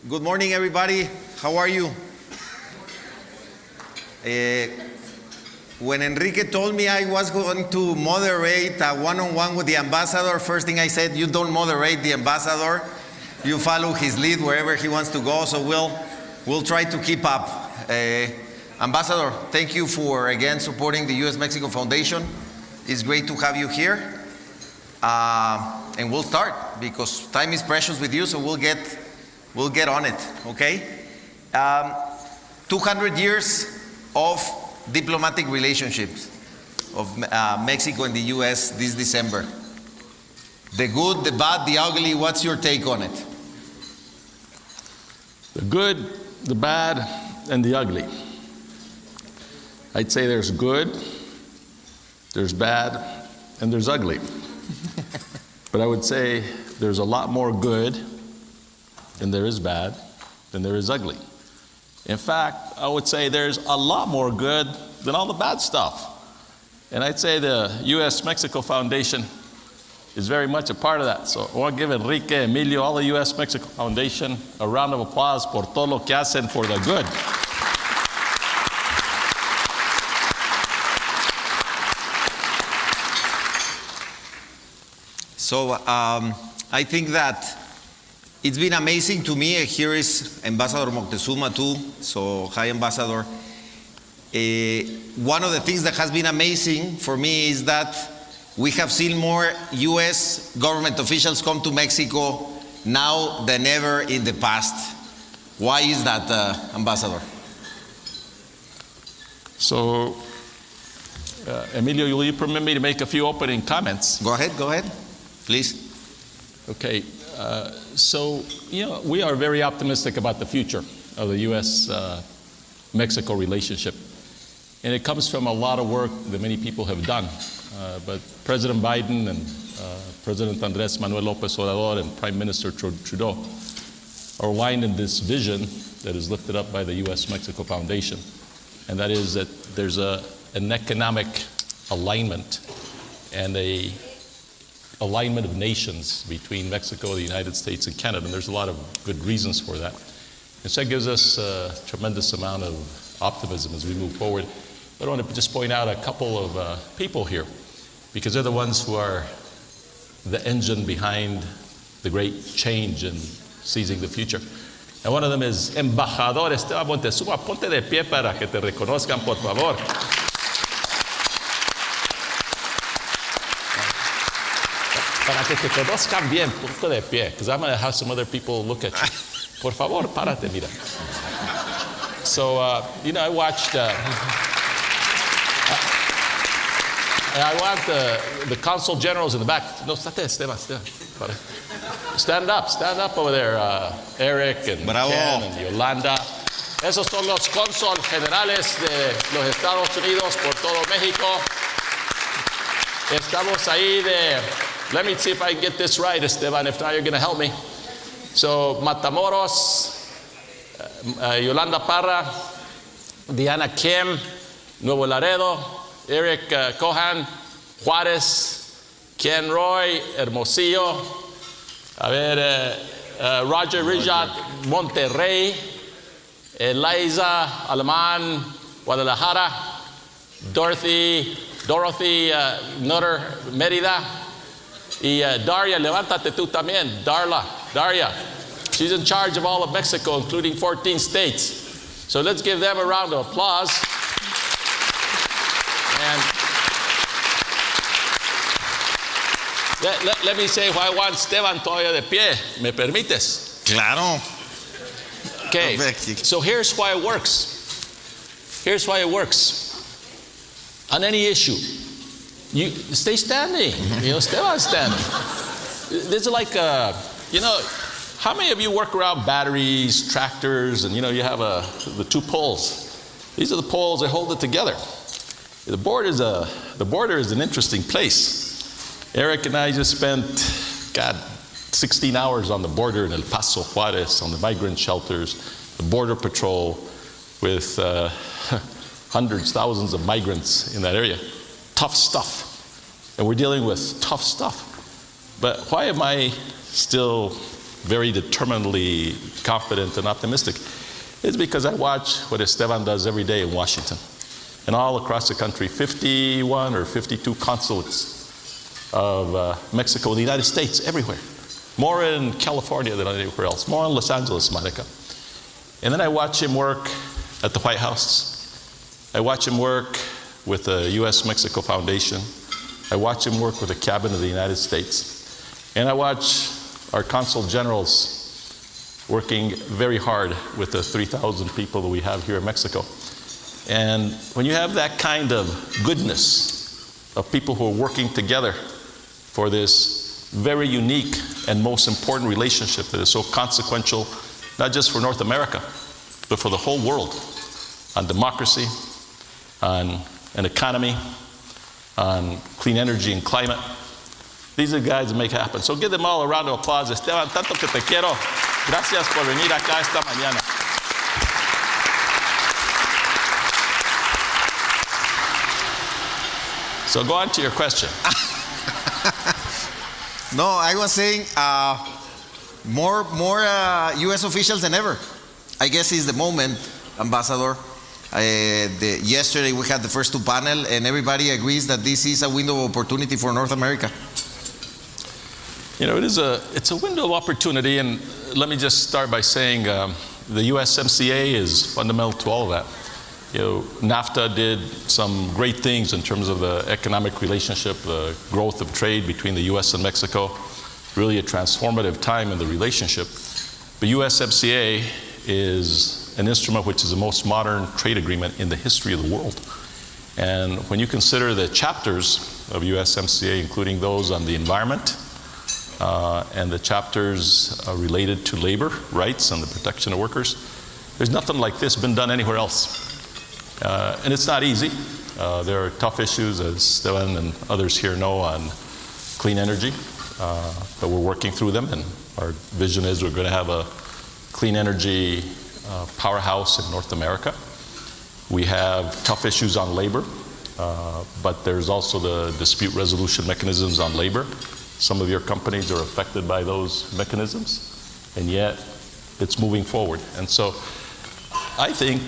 Good morning, everybody. How are you? When Enrique told me I was going to moderate a one-on-one with the ambassador, first thing I said, you don't moderate the ambassador. You follow his lead wherever he wants to go, so we'll try to keep up. Ambassador, thank you for, again, supporting the U.S. Mexico Foundation. It's great to have you here. And we'll start, because time is precious with you, so we'll get on it, okay? 200 years of diplomatic relationships of Mexico and the U.S. this December. The good, the bad, the ugly, what's your take on it? The good, the bad, and the ugly. I'd say there's good, there's bad, and there's ugly. But I would say there's a lot more good than there is bad, than there is ugly. In fact, I would say there's a lot more good than all the bad stuff. And I'd say the U.S. Mexico Foundation is very much a part of that. So I want to give Enrique, Emilio, all the U.S. Mexico Foundation a round of applause por todo lo que hacen for the good. So I think that it's been amazing to me. Here is Ambassador Moctezuma too. So hi, Ambassador. One of the things that has been amazing for me is that we have seen more U.S. government officials come to Mexico now than ever in the past. Why is that, Ambassador? So, Emilio, will you permit me to make a few opening comments? Go ahead, please. Okay. So, we are very optimistic about the future of the U.S.-Mexico relationship. And it comes from a lot of work that many people have done. But President Biden and President Andrés Manuel López Obrador and Prime Minister Trudeau are aligned in this vision that is lifted up by the U.S. Mexico Foundation. And that is that there's an economic alignment and a alignment of nations between Mexico, the United States, and Canada. And there's a lot of good reasons for that. And so that gives us a tremendous amount of optimism as we move forward. But I want to just point out a couple of people here, because they're the ones who are the engine behind the great change in seizing the future. And one of them is Embajador Esteban Moctezuma. Ponte de pie para que te reconozcan, por favor. Para que te conozcan bien, ponte de pie, because I'm going to have some other people look at you. Por favor, párate, mira. So, I watched the consul generals in the back. No, estate, Esteban. Stand up over there, Eric and Bravo. Ken and Yolanda. Esos son los cónsul generales de los Estados Unidos por todo México. Estamos ahí let me see if I can get this right, Esteban. If not, you're going to help me. So, Matamoros, Yolanda Parra, Diana Kim, Nuevo Laredo, Eric Cohan, Juárez, Ken Roy, Hermosillo, Roger Rijat, Monterrey, Eliza Alemán, Guadalajara, Dorothy Nutter, Mérida, y Daria, levántate tú también, Daria. She's in charge of all of Mexico, including 14 states. So let's give them a round of applause. And let me say why I want Esteban todavía de pie. ¿Me permites? Claro. Okay, so here's why it works. On any issue, you stay standing. Esteban standing. This is like, how many of you work around batteries, tractors, and you have the two poles? These are the poles that hold it together. The border is an interesting place. Eric and I just spent, 16 hours on the border in El Paso, Juárez, on the migrant shelters, the border patrol with hundreds, thousands of migrants in that area. Tough stuff. And we're dealing with tough stuff. But why am I still very determinedly confident and optimistic is because I watch what Esteban does every day in Washington. And all across the country, 51 or 52 consulates of Mexico in the United States, everywhere. More in California than anywhere else. More in Los Angeles, Monica. And then I watch him work at the White House. I watch him work with the U.S. Mexico Foundation. I watch him work with the Cabinet of the United States. And I watch our consul generals working very hard with the 3,000 people that we have here in Mexico. And when you have that kind of goodness of people who are working together for this very unique and most important relationship that is so consequential, not just for North America, but for the whole world, on democracy, on an economy, on clean energy and climate. These are the guys that make it happen. So give them all a round of applause. Esteban, tanto que te quiero. Gracias por venir acá esta mañana. So go on to your question. No, I was saying more U.S. officials than ever. I guess is the moment, Ambassador. Yesterday we had the first two panel, and everybody agrees that this is a window of opportunity for North America. You know, it's a window of opportunity, and let me just start by saying the USMCA is fundamental to all of that. You know, NAFTA did some great things in terms of the economic relationship, the growth of trade between the U.S. and Mexico, really a transformative time in the relationship. But USMCA is an instrument which is the most modern trade agreement in the history of the world. And when you consider the chapters of USMCA, including those on the environment and the chapters related to labor rights and the protection of workers, there's nothing like this been done anywhere else. And it's not easy. There are tough issues, as Esteban and others here know, on clean energy, but we're working through them, and our vision is we're going to have a clean energy powerhouse in North America. We have tough issues on labor, but there's also the dispute resolution mechanisms on labor. Some of your companies are affected by those mechanisms, and yet it's moving forward. And so I think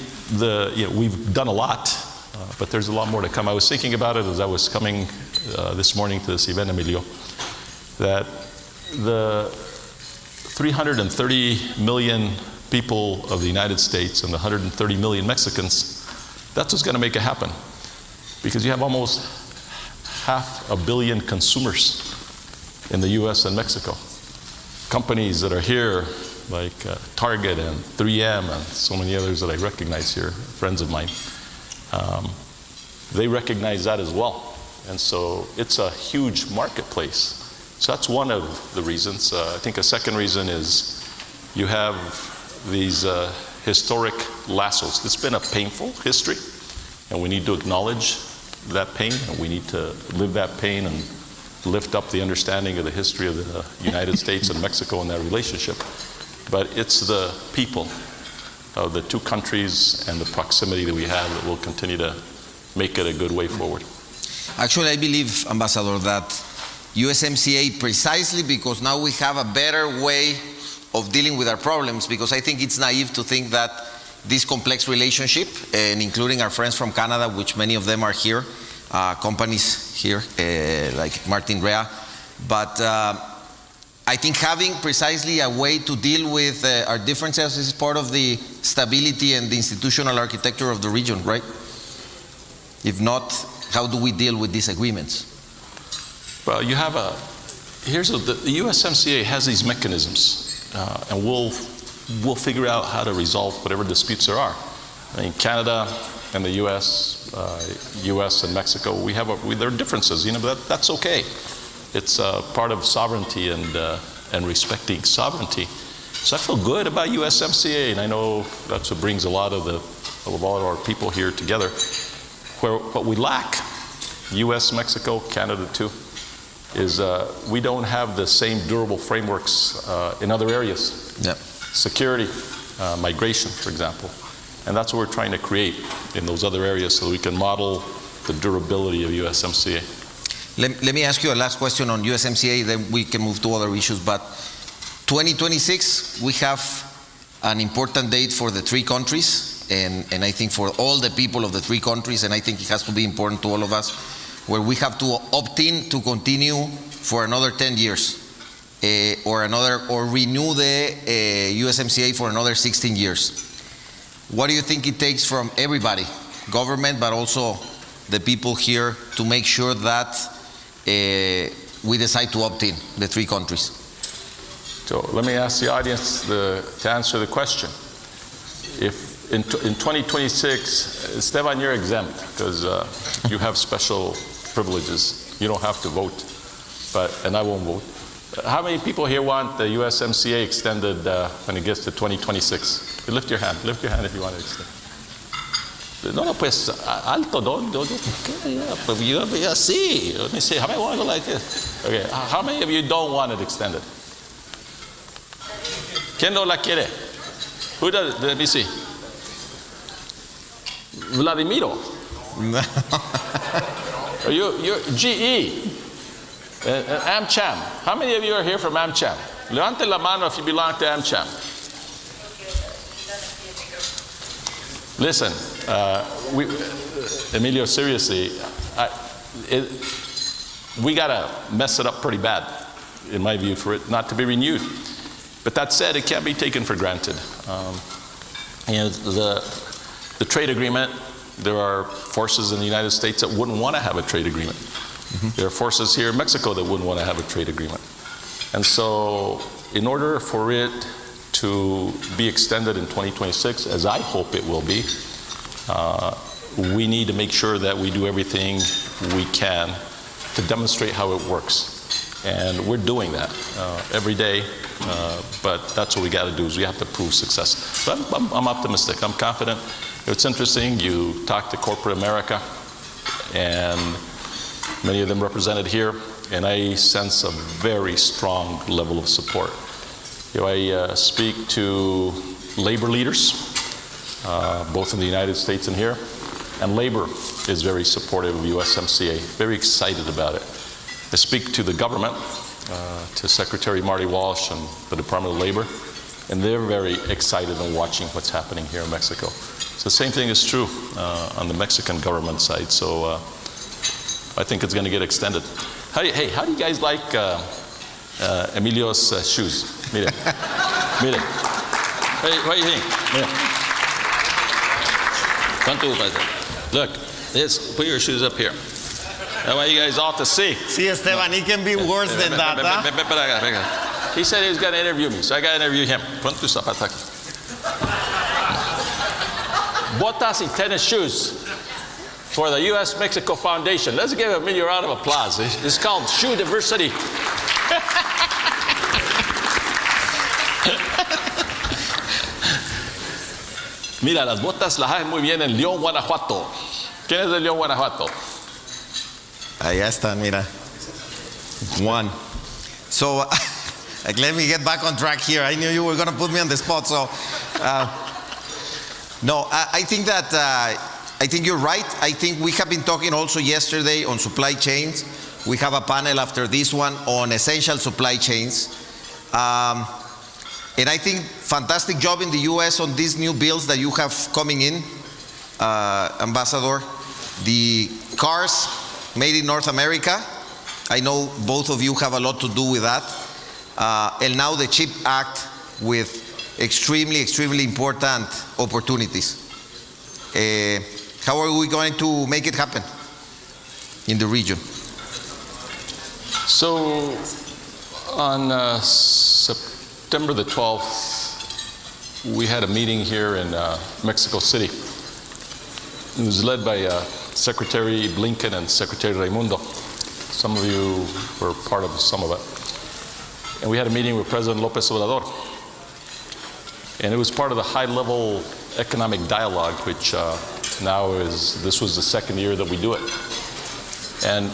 we've done a lot, but there's a lot more to come. I was thinking about it as I was coming this morning to this event, Emilio, that the 330 million people of the United States and the 130 million Mexicans, that's what's going to make it happen. Because you have almost 500 million consumers in the U.S. and Mexico. Companies that are here, like Target and 3M and so many others that I recognize here, friends of mine, they recognize that as well. And so it's a huge marketplace. So that's one of the reasons. I think a second reason is you have these historic lassos. It's been a painful history, and we need to acknowledge that pain, and we need to live that pain and lift up the understanding of the history of the United States and Mexico and that relationship. But it's the people of the two countries and the proximity that we have that will continue to make it a good way forward. Actually, I believe, Ambassador, that USMCA, precisely because now we have a better way of dealing with our problems, because I think it's naive to think that this complex relationship, and including our friends from Canada, which many of them are here, companies here like Martin Rea, but I think having precisely a way to deal with our differences is part of the stability and the institutional architecture of the region, right? If not, how do we deal with disagreements? Well, you have the USMCA has these mechanisms, and we'll figure out how to resolve whatever disputes there are. I mean, Canada and the U.S., U.S. and Mexico, there are differences, but that's okay. It's part of sovereignty and respecting sovereignty. So I feel good about USMCA, and I know that's what brings a lot of our people here together. What we lack, U.S., Mexico, Canada too, is we don't have the same durable frameworks in other areas. Yep. Security, migration, for example. And that's what we're trying to create in those other areas so we can model the durability of USMCA. Let me ask you a last question on USMCA, then we can move to other issues. But 2026, we have an important date for the three countries, and I think for all the people of the three countries, and I think it has to be important to all of us, where we have to opt in to continue for another 10 years, or renew the USMCA for another 16 years. What do you think it takes from everybody, government, but also the people here, to make sure that we decide to opt in, the three countries? So let me ask the audience to answer the question. If in 2026, Esteban, you're exempt because you have special privileges. You don't have to vote, and I won't vote. How many people here want the USMCA extended when it gets to 2026? Lift your hand if you want to extend. No, pues alto, don't. But you see. Let me see. How many want to go like this? Okay. How many of you don't want it extended? ¿Quién no la quiere? Who does? Let me see. Vladimiro. You're GE. AmCham. How many of you are here from AmCham? Levante la mano if you belong to AmCham. Listen, Emilio, seriously, we got to mess it up pretty bad, in my view, for it not to be renewed. But that said, it can't be taken for granted. The trade agreement, there are forces in the United States that wouldn't want to have a trade agreement. Mm-hmm. There are forces here in Mexico that wouldn't want to have a trade agreement. And so in order for it to be extended in 2026, as I hope it will be, we need to make sure that we do everything we can to demonstrate how it works. And we're doing that every day, but that's what we got to do, is we have to prove success. But I'm optimistic, I'm confident. It's interesting, you talk to corporate America, and many of them represented here, and I sense a very strong level of support. I speak to labor leaders, both in the United States and here, and labor is very supportive of USMCA, very excited about it. I speak to the government, to Secretary Marty Walsh and the Department of Labor, and they're very excited and watching what's happening here in Mexico. So the same thing is true on the Mexican government side, so I think it's going to get extended. How do you guys like Emilio's shoes? Mire. Hey, what do you think? Look, put your shoes up here. I want you guys all to see. See, Esteban, he can be worse than that, huh? He said he was going to interview me, so I got to interview him. Pon tus zapatos aquí. Botas y tennis shoes for the U.S. Mexico Foundation. Let's give Emilio a round of applause. It's called Shoe Diversity. Mira, las botas las hacen muy bien en León, Guanajuato. ¿Quién es de León, Guanajuato? Allá está, mira. One. So, let me get back on track here. I knew you were going to put me on the spot. So, no, I think that, I think you're right. I think we have been talking also yesterday on supply chains. We have a panel after this one on essential supply chains. And I think fantastic job in the U.S. on these new bills that you have coming in, Ambassador. The cars made in North America. I know both of you have a lot to do with that. And now the CHIP Act with extremely, extremely important opportunities. How are we going to make it happen in the region? So on September the 12th, we had a meeting here in Mexico City. It was led by Secretary Blinken and Secretary Raimundo. Some of you were part of some of it. And we had a meeting with President López Obrador. And it was part of the high-level economic dialogue, which this was the second year that we do it. And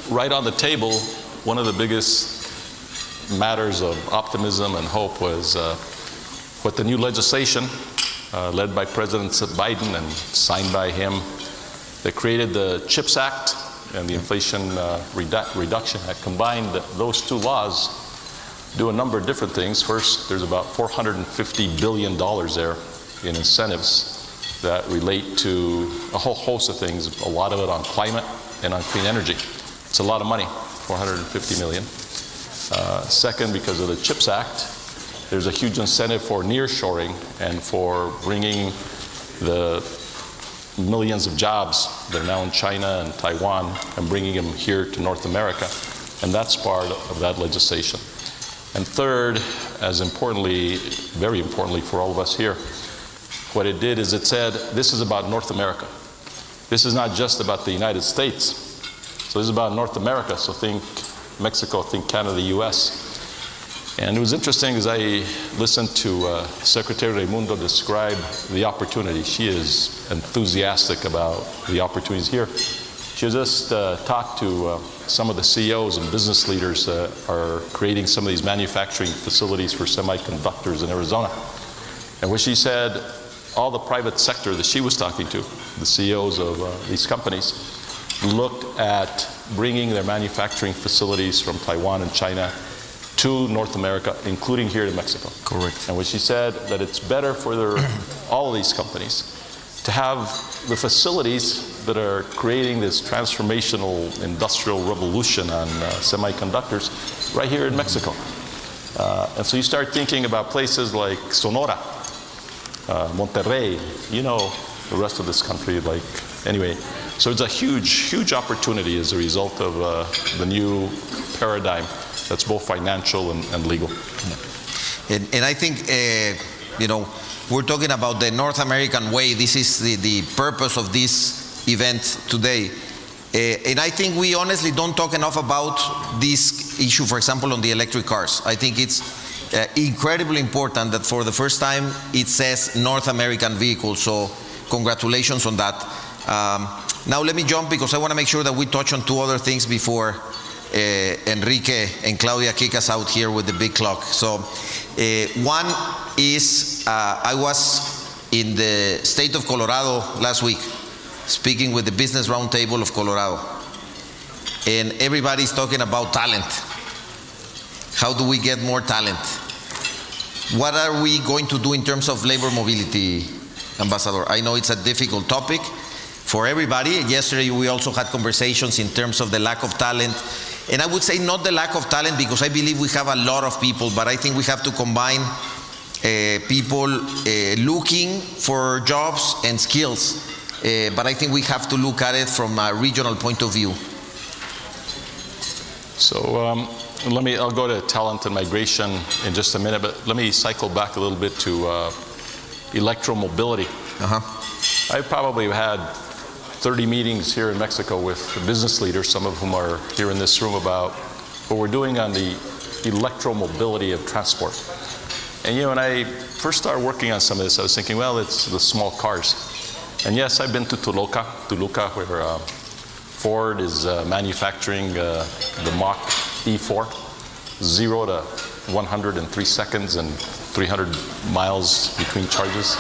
right on the table, one of the biggest matters of optimism and hope was what the new legislation led by President Biden and signed by him that created the CHIPS Act and the Inflation Reduction Act. Combined, those two laws do a number of different things. First, there's about $450 billion there in incentives that relate to a whole host of things, a lot of it on climate and on clean energy. It's a lot of money, $450 million. Second, because of the CHIPS Act, there's a huge incentive for nearshoring and for bringing the millions of jobs that are now in China and Taiwan and bringing them here to North America. And that's part of that legislation. And third, as importantly, very importantly for all of us here, what it did is it said, this is about North America. This is not just about the United States. So this is about North America. So think Mexico, think Canada, the US. And it was interesting as I listened to Secretary Raimundo describe the opportunity. She is enthusiastic about the opportunities here. She just talked to some of the CEOs and business leaders that are creating some of these manufacturing facilities for semiconductors in Arizona. And what she said, all the private sector that she was talking to, the CEOs of these companies, looked at bringing their manufacturing facilities from Taiwan and China to North America, including here to Mexico. Correct. And when she said that it's better for all of these companies to have the facilities that are creating this transformational industrial revolution on semiconductors right here in Mexico. And so you start thinking about places like Sonora, Monterrey, you know, the rest of this country, like, anyway. So it's a huge, huge opportunity as a result of the new paradigm that's both financial and legal. And I think, you know, we're talking about the North American way. This is the purpose of this event today. And I think we honestly don't talk enough about this issue, for example, on the electric cars. I think it's incredibly important that for the first time it says North American vehicles. So congratulations on that. Now let me jump because I want to make sure that we touch on two other things before Enrique and Claudia kick us out here with the big clock. So one is I was in the state of Colorado last week speaking with the Business Roundtable of Colorado, and everybody's talking about talent. How do we get more talent? What are we going to do in terms of labor mobility, Ambassador? I know it's a difficult topic for everybody. Yesterday we also had conversations in terms of the lack of talent. And I would say not the lack of talent, because I believe we have a lot of people, but I think we have to combine people looking for jobs and skills. But I think we have to look at it from a regional point of view. So I'll go to talent and migration in just a minute, but let me cycle back a little bit to electromobility. I probably had 30 meetings here in Mexico with business leaders, some of whom are here in this room, about what we're doing on the electromobility of transport. And you know, when I first started working on some of this, I was thinking, well, it's the small cars. And yes, I've been to Toluca, where Ford is manufacturing the Mach E4, 0 to 100 in 3 seconds and 300 miles between charges.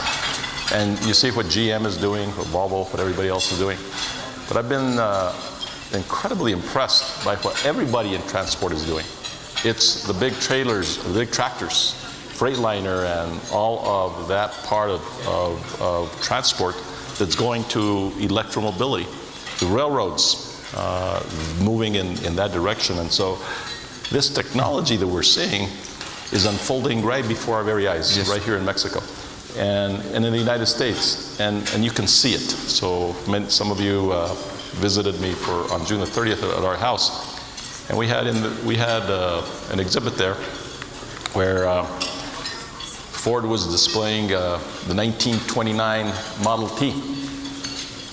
And you see what GM is doing, what Volvo, what everybody else is doing. But I've been incredibly impressed by what everybody in transport is doing. It's the big trailers, the big tractors, Freightliner, and all of that part of transport that's going to electromobility. The railroads moving in that direction. And so this technology that we're seeing is unfolding right before our very eyes, yes, right here in Mexico. And in the United States, and you can see it. So some of you visited me on June the 30th at our house, and we had an exhibit there where Ford was displaying the 1929 Model T,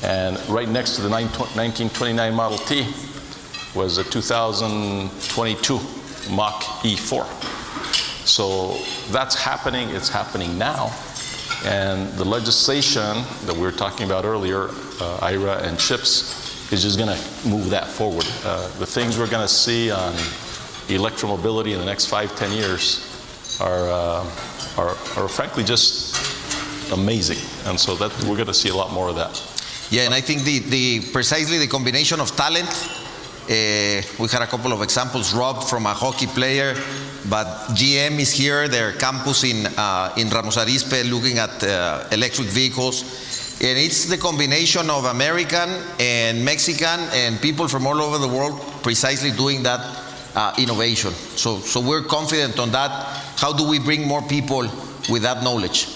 and right next to the 1929 Model T was a 2022 Mach E4. So that's happening. It's happening now. And the legislation that we were talking about earlier, IRA and CHIPS, is just going to move that forward. The things we're going to see on electromobility in the next 5-10 years are frankly just amazing. And so that we're going to see a lot more of that. Yeah, and I think precisely the combination of talent, we had a couple of examples. Rob, from a hockey player, but GM is here, their campus in Ramos Arizpe, looking at electric vehicles. And it's the combination of American and Mexican and people from all over the world precisely doing that innovation. So we're confident on that. How do we bring more people with that knowledge?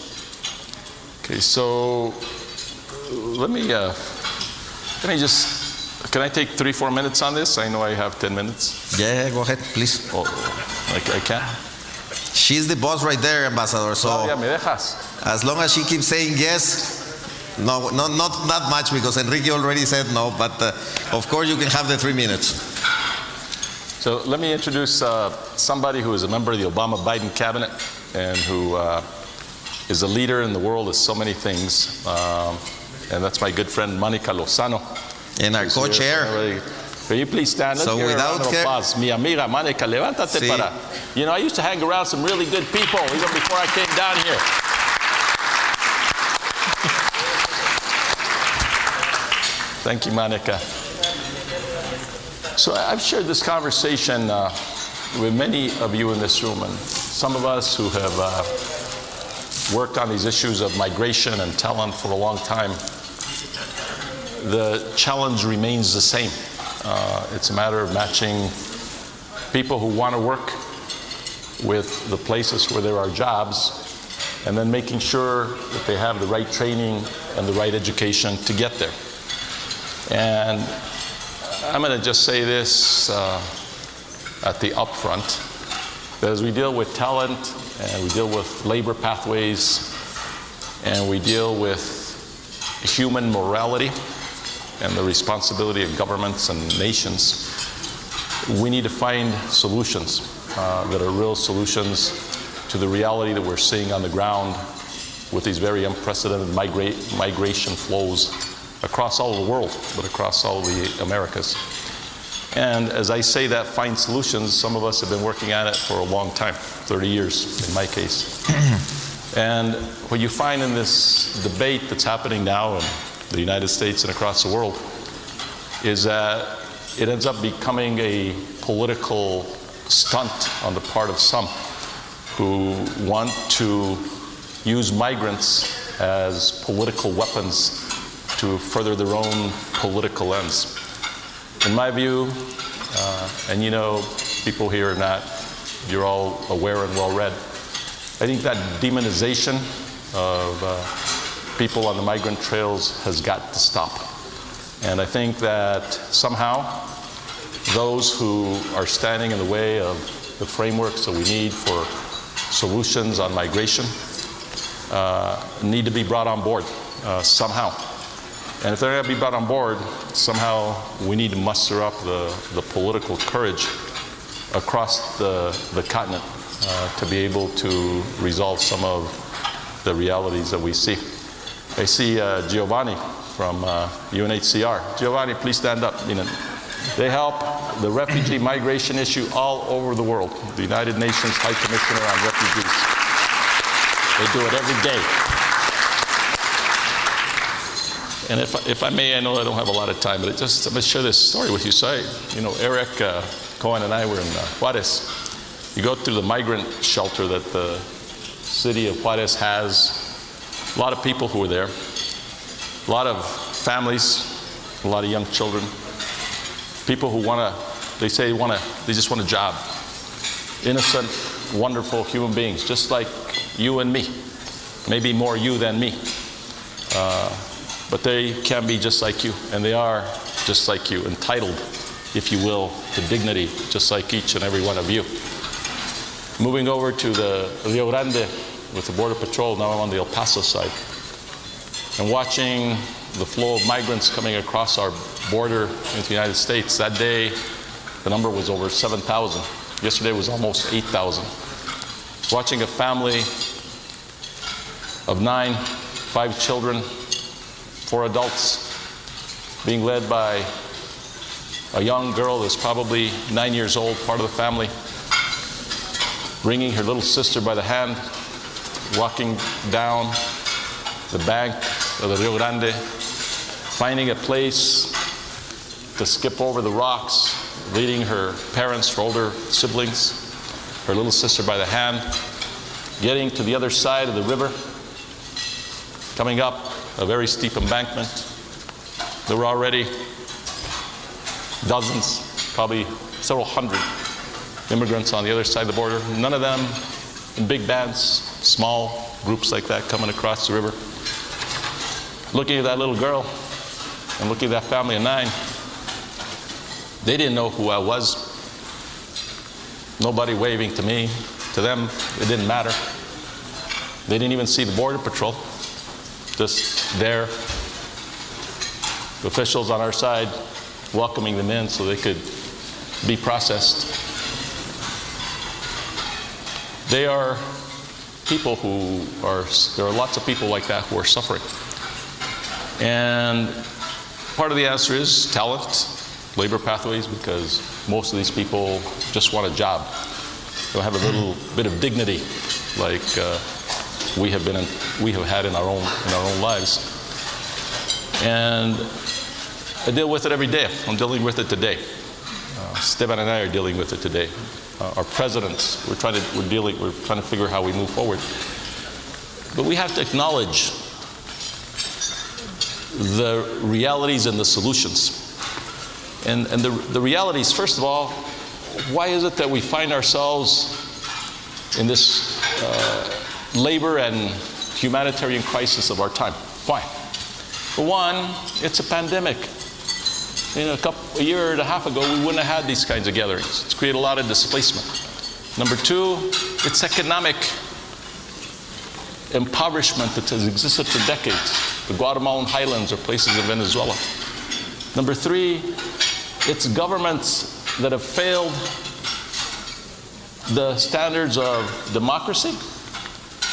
Okay, so let me can I take 3-4 minutes on this? I know I have 10 minutes. Yeah, go ahead, please. Oh, I can? She's the boss right there, Ambassador. So Todavía me dejas. as long as she keeps saying yes, no, not that much, because Enrique already said no, but of course you can have the 3 minutes. So let me introduce somebody who is a member of the Obama-Biden cabinet and who is a leader in the world of so many things. And that's my good friend, Monica Lozano. And our co-chair. Can you please stand? Let's So give her a without round of her- applause. Mi amiga Monica, levántate Sí. para. You know, I used to hang around some really good people even before I came down here. Thank you, Monica. So I've shared this conversation with many of you in this room, and some of us who have worked on these issues of migration and talent for a long time. The challenge remains the same. It's a matter of matching people who want to work with the places where there are jobs, and then making sure that they have the right training and the right education to get there. And I'm going to just say this at the upfront, that as we deal with talent, and we deal with labor pathways, and we deal with human morality and the responsibility of governments and nations, we need to find solutions that are real solutions to the reality that we're seeing on the ground with these very unprecedented migration flows across all of the world, but across all of the Americas. And as I say that, find solutions, some of us have been working at it for a long time, 30 years in my case. And what you find in this debate that's happening now in the United States and across the world is that it ends up becoming a political stunt on the part of some who want to use migrants as political weapons to further their own political ends. In my view, and you know, people here are not, you're all aware and well read, I think that demonization of people on the migrant trails has got to stop. And I think that somehow those who are standing in the way of the frameworks that we need for solutions on migration need to be brought on board somehow. And if they're going to be brought on board, somehow we need to muster up the political courage across the continent to be able to resolve some of the realities that we see. I see Giovanni from UNHCR. Giovanni, please stand up. You know, they help the refugee migration issue all over the world. The United Nations High Commissioner on Refugees. They do it every day. And if I may, I know I don't have a lot of time, but I'm going to share this story with you. So Eric Cohen and I were in Juarez. You go through the migrant shelter that the city of Juarez has. A lot of people who are there. A lot of families, a lot of young children. People who they just want a job. Innocent, wonderful human beings, just like you and me. Maybe more you than me. But they can be just like you, and they are just like you, entitled, if you will, to dignity, just like each and every one of you. Moving over to the Rio Grande with the Border Patrol, now I'm on the El Paso side, and watching the flow of migrants coming across our border into the United States. That day, the number was over 7,000. Yesterday was almost 8,000. Watching a family of 9, 5 children, 4 adults, being led by a young girl that's probably 9 years old, part of the family, bringing her little sister by the hand, walking down the bank of the Rio Grande, finding a place to skip over the rocks, leading her parents, her older siblings, her little sister by the hand, getting to the other side of the river, coming up a very steep embankment. There were already dozens, probably several hundred immigrants on the other side of the border. None of them in big bands, small groups like that coming across the river. Looking at that little girl and looking at that family of 9, they didn't know who I was. Nobody waving to me. To them, it didn't matter. They didn't even see the Border Patrol. Just there, the officials on our side welcoming them in so they could be processed. They are people who are, there are lots of people like that who are suffering. And part of the answer is talent, labor pathways, because most of these people just want a job. They'll have a little bit of dignity, like we have had in our own lives. And I deal with it every day. I'm dealing with it today. Esteban and I are dealing with it today. Our presidents, we're trying to figure how we move forward. But we have to acknowledge the realities and the solutions. And the realities, first of all, why is it that we find ourselves in this labor and humanitarian crisis of our time? Why? For one, it's a pandemic. A year and a half ago, we wouldn't have had these kinds of gatherings. It's created a lot of displacement. Number two, it's economic impoverishment that has existed for decades. The Guatemalan highlands or places in Venezuela. Number three, it's governments that have failed the standards of democracy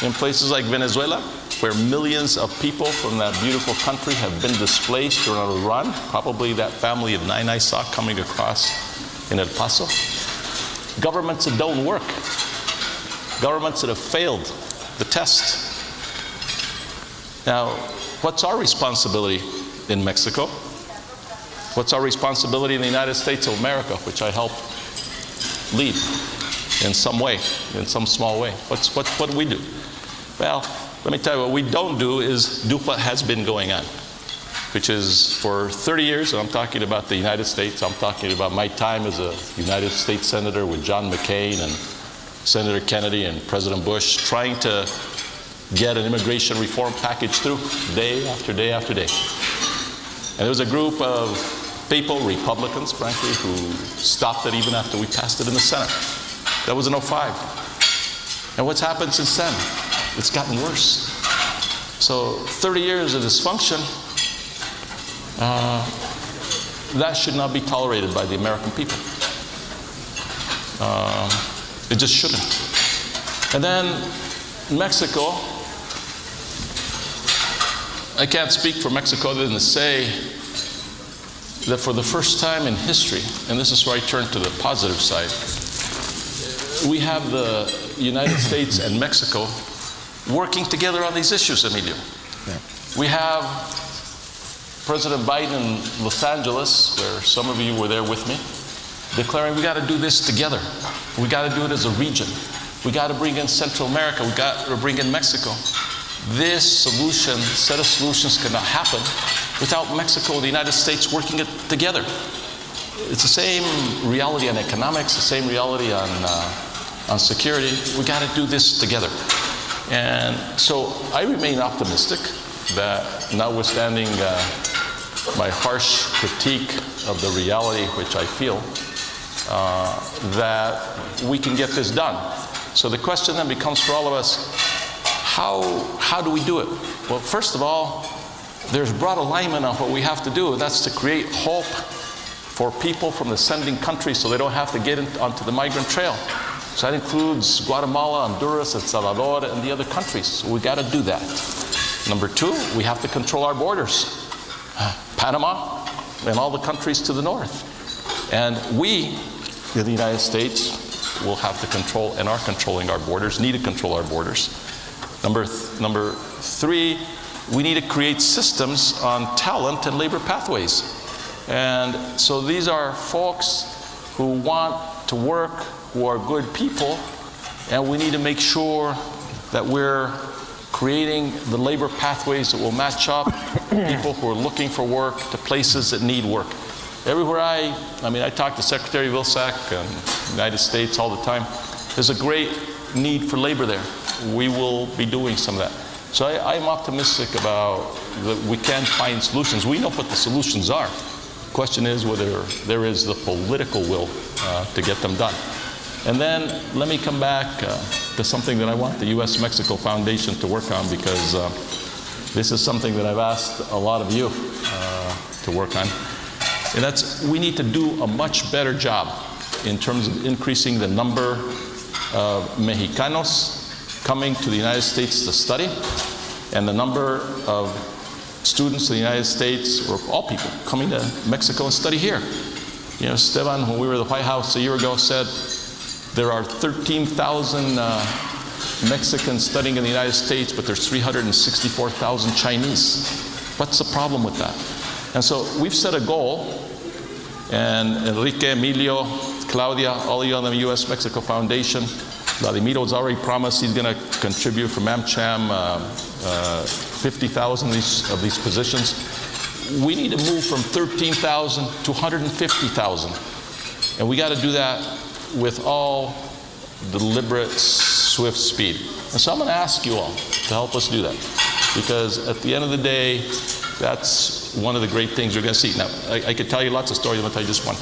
in places like Venezuela, where millions of people from that beautiful country have been displaced or on a run. Probably that family of 9 I saw coming across in El Paso. Governments that don't work. Governments that have failed the test. Now, what's our responsibility in Mexico? What's our responsibility in the United States of America, which I help lead in some way, in some small way? What do we do? Well, let me tell you, what we don't do is do what has been going on, which is for 30 years, and I'm talking about the United States, I'm talking about my time as a United States Senator with John McCain and Senator Kennedy and President Bush, trying to get an immigration reform package through day after day after day. And there was a group of people, Republicans, frankly, who stopped it even after we passed it in the Senate. That was in 2005. And what's happened since then? It's gotten worse. So 30 years of dysfunction, that should not be tolerated by the American people. It just shouldn't. And then Mexico, I can't speak for Mexico other than to say that for the first time in history, and this is where I turn to the positive side, we have the United States and Mexico working together on these issues, Emilio. Yeah. We have President Biden in Los Angeles, where some of you were there with me, declaring we got to do this together. We got to do it as a region. We got to bring in Central America. We got to bring in Mexico. This set of solutions cannot happen without Mexico and the United States working it together. It's the same reality on economics, the same reality on security. We got to do this together. And so I remain optimistic that, notwithstanding my harsh critique of the reality which I feel, that we can get this done. So the question then becomes for all of us, how do we do it? Well, first of all, there's broad alignment on what we have to do. That's to create hope for people from the sending countries so they don't have to get onto the migrant trail. So that includes Guatemala, Honduras, El Salvador, and the other countries. So we got to do that. Number two, we have to control our borders. Panama and all the countries to the north. And we, in the United States, will have to control and are controlling our borders, need to control our borders. Number three, we need to create systems on talent and labor pathways. And so these are folks who want to work, who are good people, and we need to make sure that we're creating the labor pathways that will match up people who are looking for work to places that need work. Everywhere I talk to Secretary Vilsack and the United States all the time. There's a great need for labor there. We will be doing some of that. So I'm optimistic about that we can find solutions. We know what the solutions are. The question is whether there is the political will to get them done. And then let me come back to something that I want the U.S. Mexico Foundation to work on, because this is something that I've asked a lot of you to work on. And that's, we need to do a much better job in terms of increasing the number of Mexicanos coming to the United States to study, and the number of students in the United States, or all people, coming to Mexico and study here. You know, Esteban, when we were at the White House a year ago, said there are 13,000 Mexicans studying in the United States, but there's 364,000 Chinese. What's the problem with that? And so we've set a goal, and Enrique, Emilio, Claudia, all of you on the U.S. Mexico Foundation, Vladimiro's already promised he's going to contribute from AmCham 50,000 of these positions. We need to move from 13,000 to 150,000. And we got to do that with all deliberate, swift speed. And so I'm going to ask you all to help us do that. Because at the end of the day, that's one of the great things you're going to see. Now, I could tell you lots of stories. I'm going to tell you just one.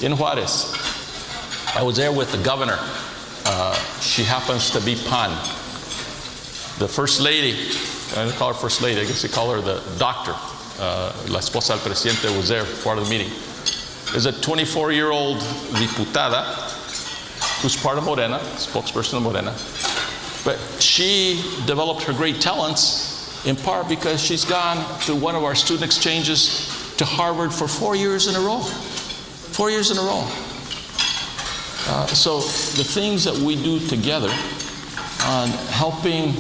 In Juarez, I was there with the governor. She happens to be Pan. The first lady, I don't call her first lady, I guess they call her the doctor. La esposa del presidente was there, part of the meeting. There's a 24-year-old diputada who's part of Morena, spokesperson of Morena. But she developed her great talents in part because she's gone to one of our student exchanges to Harvard for 4 years in a row. 4 years in a row. So the things that we do together on helping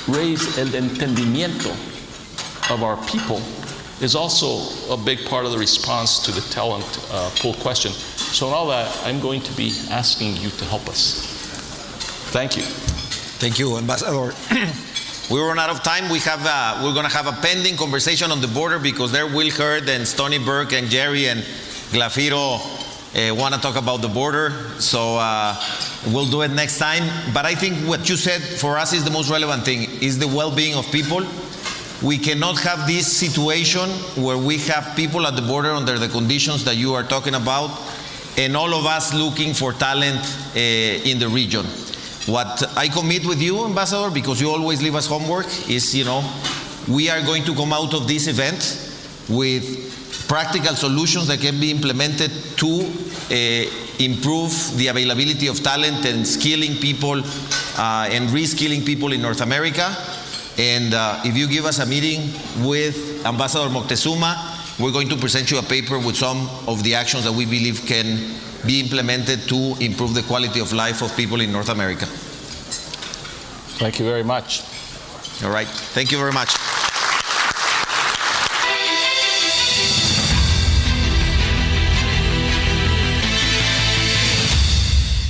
raise el entendimiento of our people is also a big part of the response to the talent pool question. So in all that, I'm going to be asking you to help us. Thank you. Thank you, Ambassador. We run out of time. We're going to have a pending conversation on the border because there Will Hurd and Stony Burke and Jerry and Glafiro want to talk about the border. So we'll do it next time. But I think what you said for us is the most relevant thing, is the well-being of people. We cannot have this situation where we have people at the border under the conditions that you are talking about, and all of us looking for talent in the region. What I commit with you, Ambassador, because you always leave us homework, is, we are going to come out of this event with practical solutions that can be implemented to improve the availability of talent and skilling people and reskilling people in North America. And if you give us a meeting with Ambassador Moctezuma, we're going to present you a paper with some of the actions that we believe can be implemented to improve the quality of life of people in North America. Thank you very much. All right. Thank you very much.